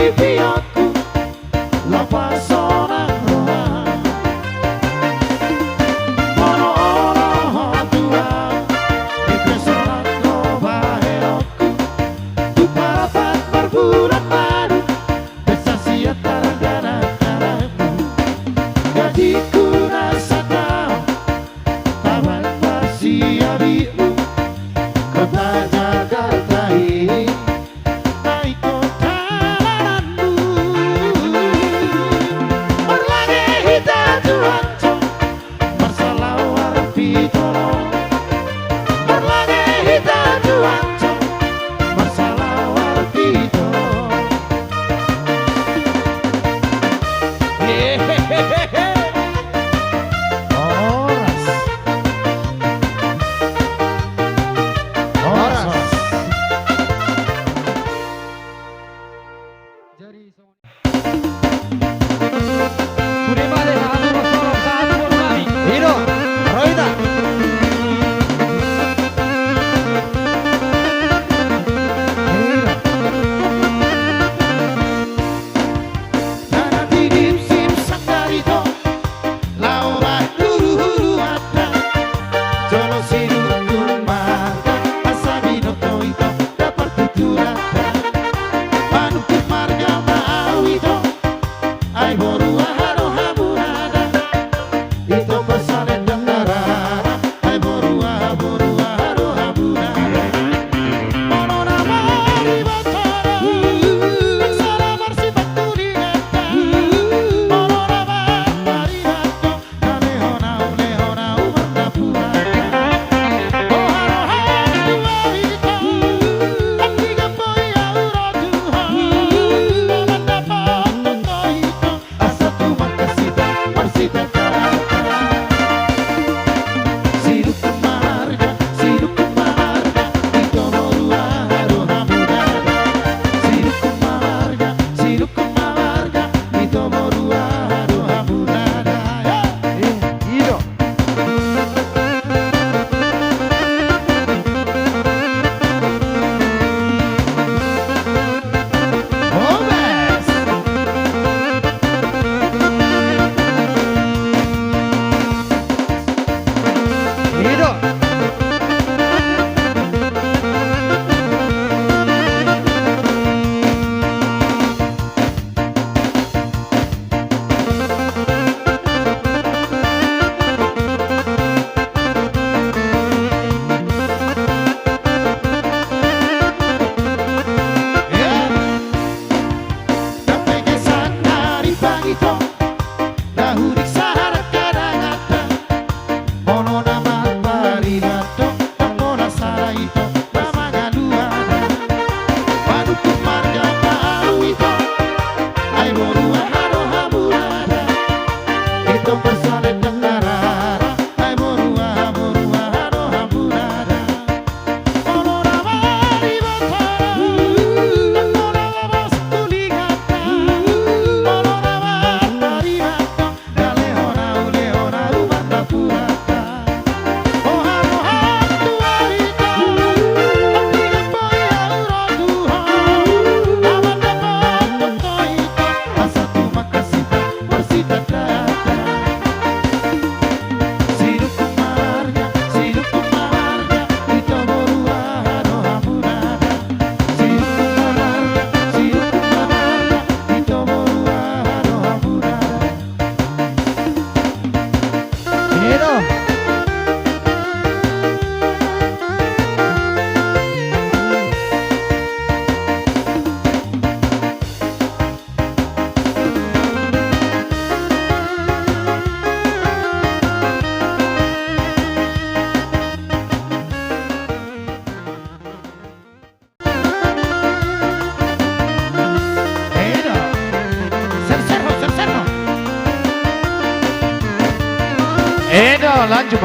bibioku lepas seorang rohan mono ono tua di pesolat kobaheoku tu parapat berbulan madu desa sia targana-ganamu gajiku rasa tahu taman pasti abimu kota Jakarta ini naik kota lananmu berlage hitam tuancong masalah warpi tolong berlage hitam tuancong masalah warpi tolong hehehehe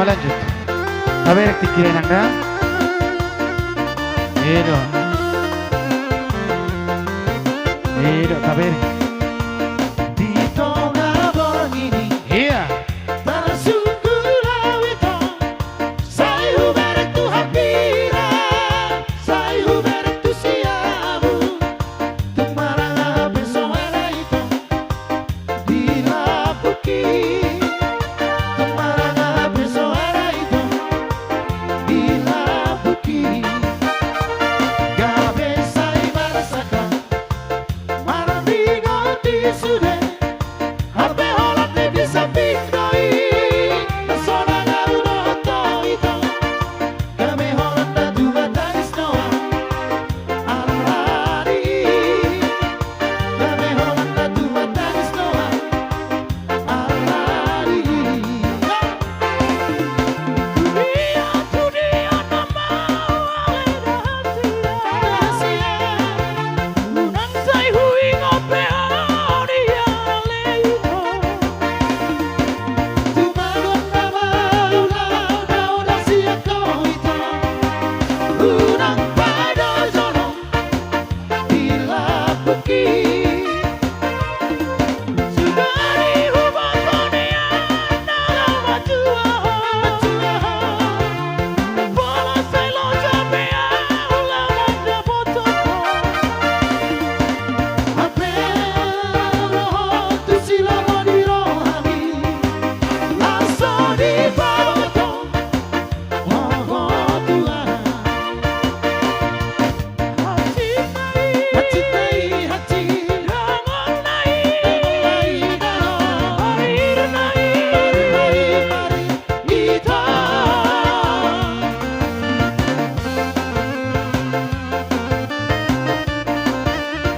lanjut. Tapi rek dikirim Anda. Tapi di tengah begini iya. Saya sudah HP Holland di bisa pindahi pesona garuda otorita kami Holland dan dua tangis noa alari kami Holland dan dua tangis noa alari dunia nama aleda hasia unang say hui ngope dia leito tumagon nama ulau udah sia koito unang pada zono dilapuki sugari hubang konia dalam majua bola say lo capea ulang ada foto Apelo tu silamo di rohami lasso di bawato oh Tuhan hati rangon nai dano hari kita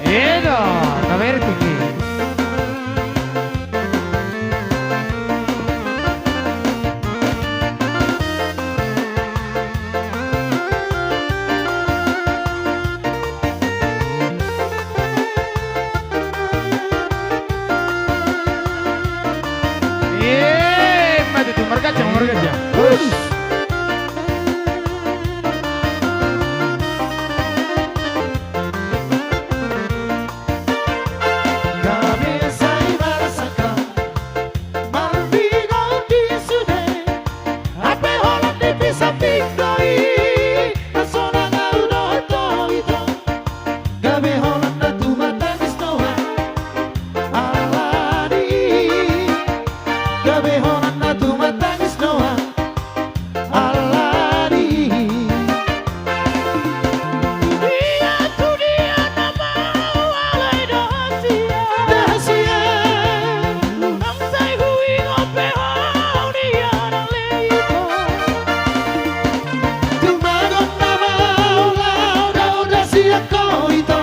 Edo, kamerti ki. Mati tu markaja. Ush. Cabeza y barasaca Malvigo di sude Ape Holland di bisa pindahi pesona garuda otorita kami Holland dan dua tangis noa alari kami Holland dan dua tangis noa alari dunia nama aleda hasia unang say hui ngope dia leito tumagon nama ulau udah sia koito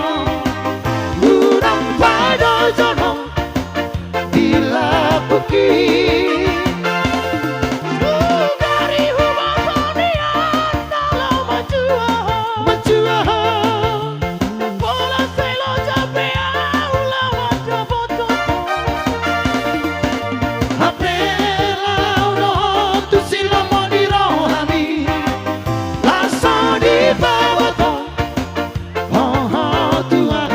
unang pada zono dilapuki sugari hubang konia dalam majua bola say lo capea ulang ada foto Apelo tu silamo di rohami lasso di bawato oh Tuhan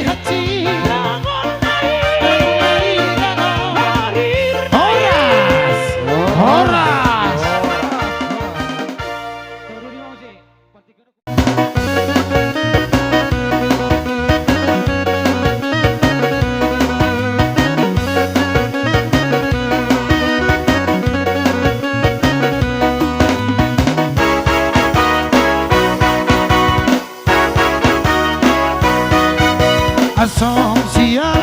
hati rangon nai dano Horas. Asombsia